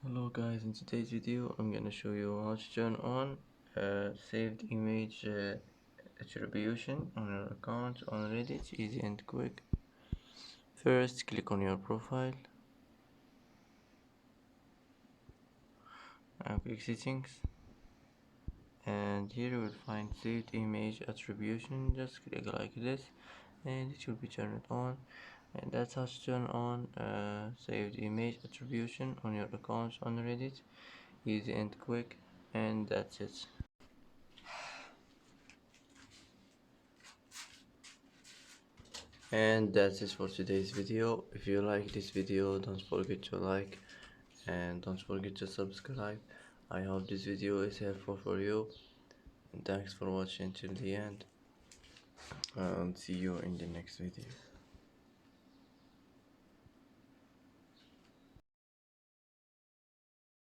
Hello guys, in today's video I'm gonna show you how to turn on saved image attribution on your account on Reddit. Easy and quick. First, click on your profile and click settings, and here you will find saved image attribution. Just click like this and it will be turned on, and that's how to turn on saved image attribution on your account on Reddit. Easy and quick, and that's it. And that's it for today's video. If you like this video, don't forget to like and don't forget to subscribe. I hope this video is helpful for you, and thanks for watching till the end, and see you in the next video.